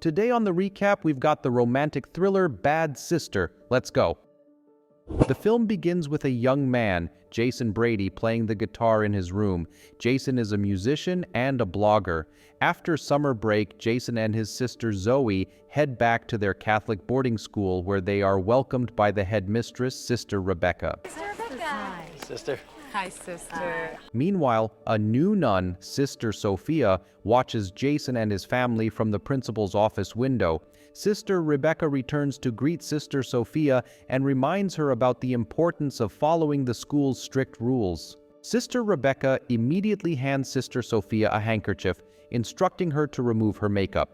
Today on the recap, we've got the romantic thriller Bad Sister. Let's go. The film begins with a young man, Jason Brady, playing the guitar in his room. Jason is a musician and a blogger. After summer break, Jason and his sister Zoe head back to their Catholic boarding school where they are welcomed by the headmistress, Sister Rebecca. Sister Rebecca. Hi. Sister. Hi, sister. Meanwhile, a new nun, Sister Sophia, watches Jason and his family from the principal's office window. Sister Rebecca returns to greet Sister Sophia and reminds her about the importance of following the school's strict rules. Sister Rebecca immediately hands Sister Sophia a handkerchief, instructing her to remove her makeup.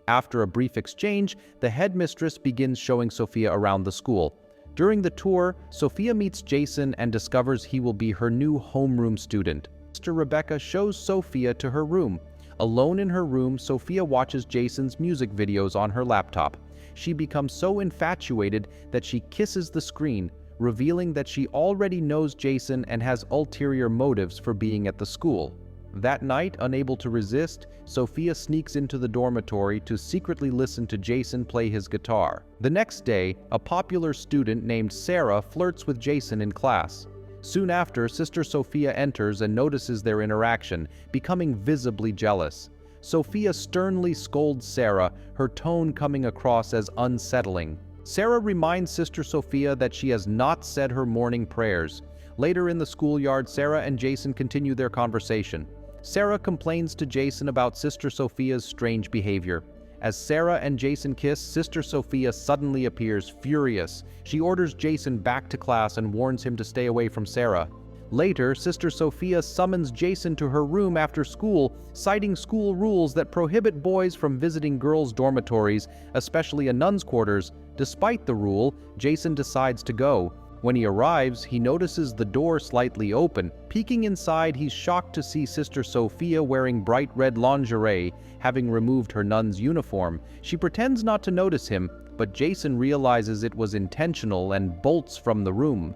After a brief exchange, the headmistress begins showing Sophia around the school. During the tour, Sophia meets Jason and discovers he will be her new homeroom student. Sister Rebecca shows Sophia to her room. Alone in her room, Sophia watches Jason's music videos on her laptop. She becomes so infatuated that she kisses the screen, revealing that she already knows Jason and has ulterior motives for being at the school. That night, unable to resist, Sophia sneaks into the dormitory to secretly listen to Jason play his guitar. The next day, a popular student named Sarah flirts with Jason in class. Soon after, Sister Sophia enters and notices their interaction, becoming visibly jealous. Sophia sternly scolds Sarah, her tone coming across as unsettling. Sarah reminds Sister Sophia that she has not said her morning prayers. Later in the schoolyard, Sarah and Jason continue their conversation. Sarah complains to Jason about Sister Sophia's strange behavior. As Sarah and Jason kiss, Sister Sophia suddenly appears, furious. She orders Jason back to class and warns him to stay away from Sarah. Later, Sister Sophia summons Jason to her room after school, citing school rules that prohibit boys from visiting girls' dormitories, especially a nun's quarters. Despite the rule, Jason decides to go. When he arrives, he notices the door slightly open. Peeking inside, he's shocked to see Sister Sophia wearing bright red lingerie, having removed her nun's uniform. She pretends not to notice him, but Jason realizes it was intentional and bolts from the room.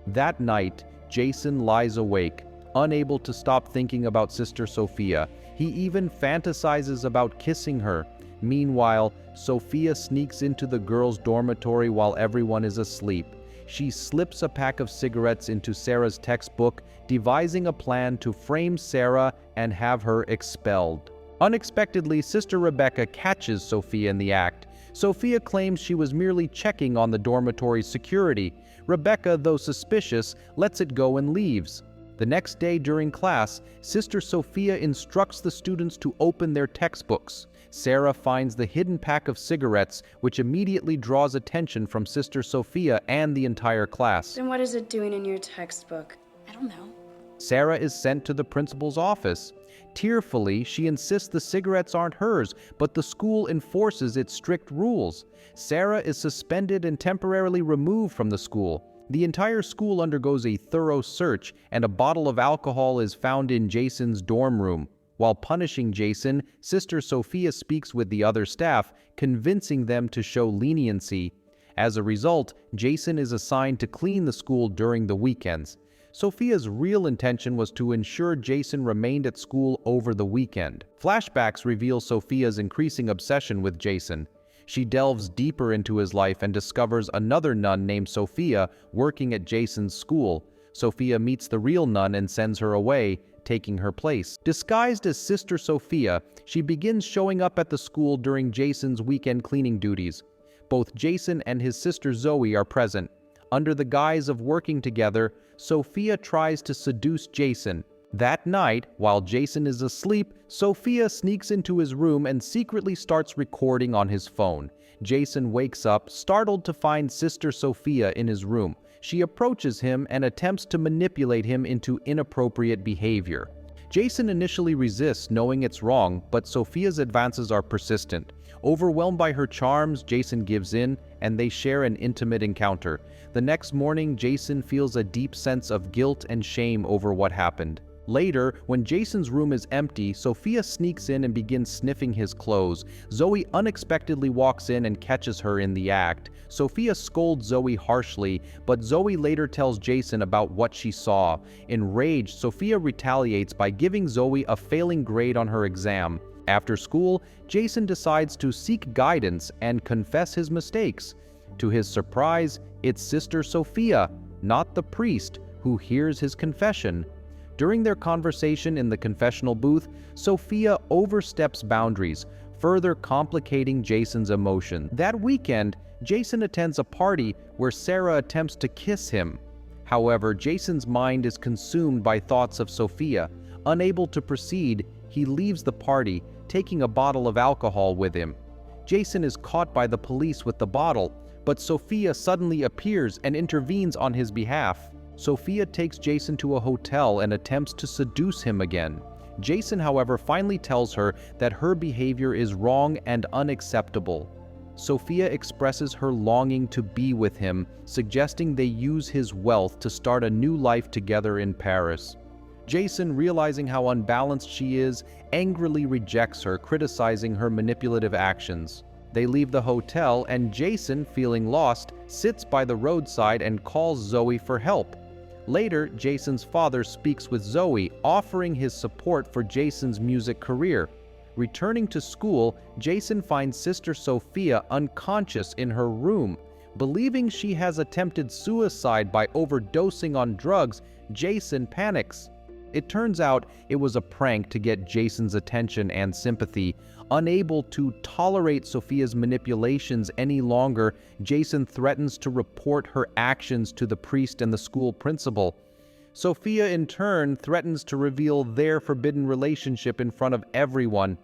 That night, Jason lies awake, unable to stop thinking about Sister Sophia. He even fantasizes about kissing her. Meanwhile, Sophia sneaks into the girls' dormitory while everyone is asleep. She slips a pack of cigarettes into Sarah's textbook, devising a plan to frame Sarah and have her expelled. Unexpectedly, Sister Rebecca catches Sophia in the act. Sophia claims she was merely checking on the dormitory's security. Rebecca, though suspicious, lets it go and leaves. The next day during class, Sister Sophia instructs the students to open their textbooks. Sarah finds the hidden pack of cigarettes, which immediately draws attention from Sister Sophia and the entire class. Then what is it doing in your textbook? I don't know. Sarah is sent to the principal's office. Tearfully, she insists the cigarettes aren't hers, but the school enforces its strict rules. Sarah is suspended and temporarily removed from the school. The entire school undergoes a thorough search, and a bottle of alcohol is found in Jason's dorm room. While punishing Jason, Sister Sophia speaks with the other staff, convincing them to show leniency. As a result, Jason is assigned to clean the school during the weekends. Sophia's real intention was to ensure Jason remained at school over the weekend. Flashbacks reveal Sophia's increasing obsession with Jason. She delves deeper into his life and discovers another nun named Sophia working at Jason's school. Sophia meets the real nun and sends her away, taking her place. Disguised as Sister Sophia, she begins showing up at the school during Jason's weekend cleaning duties. Both Jason and his sister Zoe are present. Under the guise of working together, Sophia tries to seduce Jason. That night, while Jason is asleep, Sophia sneaks into his room and secretly starts recording on his phone. Jason wakes up, startled to find Sister Sophia in his room. She approaches him and attempts to manipulate him into inappropriate behavior. Jason initially resists, knowing it's wrong, but Sophia's advances are persistent. Overwhelmed by her charms, Jason gives in, and they share an intimate encounter. The next morning, Jason feels a deep sense of guilt and shame over what happened. Later, when Jason's room is empty, Sophia sneaks in and begins sniffing his clothes. Zoe unexpectedly walks in and catches her in the act. Sophia scolds Zoe harshly, but Zoe later tells Jason about what she saw. Enraged, Sophia retaliates by giving Zoe a failing grade on her exam. After school, Jason decides to seek guidance and confess his mistakes. To his surprise, it's Sister Sophia, not the priest, who hears his confession. During their conversation in the confessional booth, Sophia oversteps boundaries, further complicating Jason's emotion. That weekend, Jason attends a party where Sarah attempts to kiss him. However, Jason's mind is consumed by thoughts of Sophia. Unable to proceed, he leaves the party, taking a bottle of alcohol with him. Jason is caught by the police with the bottle, but Sophia suddenly appears and intervenes on his behalf. Sophia takes Jason to a hotel and attempts to seduce him again. Jason, however, finally tells her that her behavior is wrong and unacceptable. Sophia expresses her longing to be with him, suggesting they use his wealth to start a new life together in Paris. Jason, realizing how unbalanced she is, angrily rejects her, criticizing her manipulative actions. They leave the hotel, and Jason, feeling lost, sits by the roadside and calls Zoe for help. Later, Jason's father speaks with Zoe, offering his support for Jason's music career. Returning to school, Jason finds Sister Sophia unconscious in her room. Believing she has attempted suicide by overdosing on drugs, Jason panics. It turns out it was a prank to get Jason's attention and sympathy. Unable to tolerate Sophia's manipulations any longer, Jason threatens to report her actions to the priest and the school principal. Sophia, in turn, threatens to reveal their forbidden relationship in front of everyone.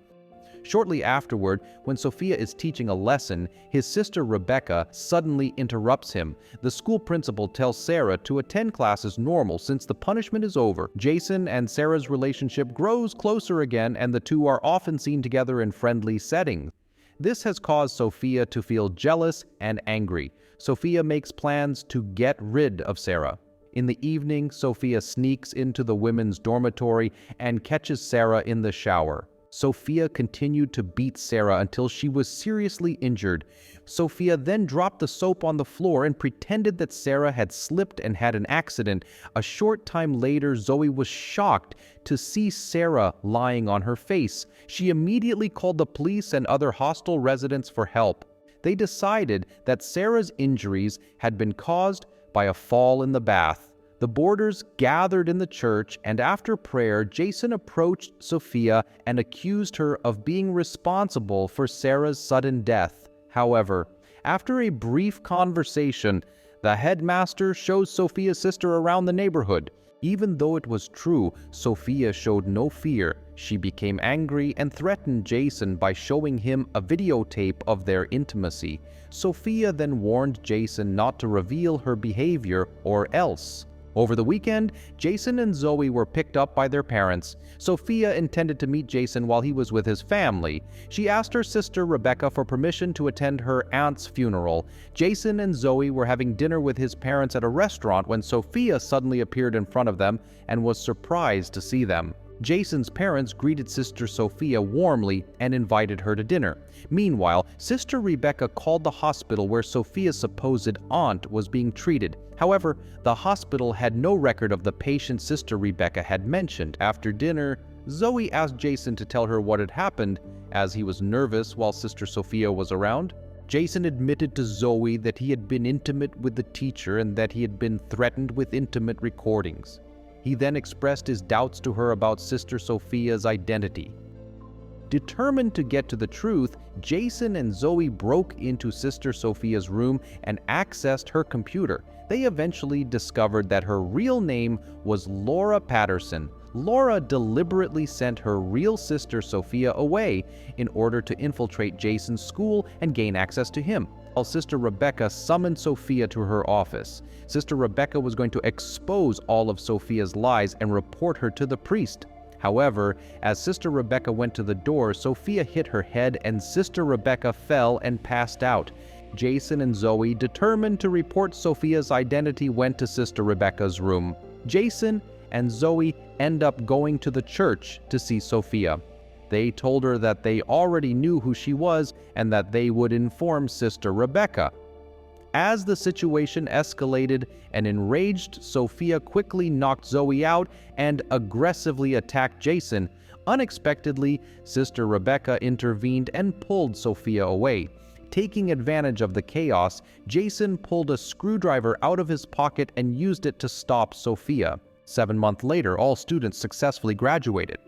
Shortly afterward, when Sophia is teaching a lesson, his sister Rebecca suddenly interrupts him. The school principal tells Sarah to attend class as normal since the punishment is over. Jason and Sarah's relationship grows closer again, and the two are often seen together in friendly settings. This has caused Sophia to feel jealous and angry. Sophia makes plans to get rid of Sarah. In the evening, Sophia sneaks into the women's dormitory and catches Sarah in the shower. Sophia continued to beat Sarah until she was seriously injured. Sophia then dropped the soap on the floor and pretended that Sarah had slipped and had an accident. A short time later, Zoe was shocked to see Sarah lying on her face. She immediately called the police and other hostile residents for help. They decided that Sarah's injuries had been caused by a fall in the bath. The boarders gathered in the church, and after prayer, Jason approached Sophia and accused her of being responsible for Sarah's sudden death. However, after a brief conversation, the headmaster shows Sophia's sister around the neighborhood. Even though it was true, Sophia showed no fear. She became angry and threatened Jason by showing him a videotape of their intimacy. Sophia then warned Jason not to reveal her behavior or else. Over the weekend, Jason and Zoe were picked up by their parents. Sophia intended to meet Jason while he was with his family. She asked her sister Rebecca for permission to attend her aunt's funeral. Jason and Zoe were having dinner with his parents at a restaurant when Sophia suddenly appeared in front of them and was surprised to see them. Jason's parents greeted Sister Sophia warmly and invited her to dinner. Meanwhile, Sister Rebecca called the hospital where Sophia's supposed aunt was being treated. However, the hospital had no record of the patient Sister Rebecca had mentioned. After dinner, Zoe asked Jason to tell her what had happened, as he was nervous while Sister Sophia was around. Jason admitted to Zoe that he had been intimate with the teacher and that he had been threatened with intimate recordings. He then expressed his doubts to her about Sister Sophia's identity. Determined to get to the truth, Jason and Zoe broke into Sister Sophia's room and accessed her computer. They eventually discovered that her real name was Laura Patterson. Laura deliberately sent her real sister Sophia away in order to infiltrate Jason's school and gain access to him. While Sister Rebecca summoned Sophia to her office. Sister Rebecca was going to expose all of Sophia's lies and report her to the priest. However, as Sister Rebecca went to the door, Sophia hit her head and Sister Rebecca fell and passed out. Jason and Zoe, determined to report Sophia's identity, went to Sister Rebecca's room. Jason and Zoe end up going to the church to see Sophia. They told her that they already knew who she was and that they would inform Sister Rebecca. As the situation escalated, an enraged Sophia quickly knocked Zoe out and aggressively attacked Jason. Unexpectedly, Sister Rebecca intervened and pulled Sophia away. Taking advantage of the chaos, Jason pulled a screwdriver out of his pocket and used it to stop Sophia. 7 months later, all students successfully graduated.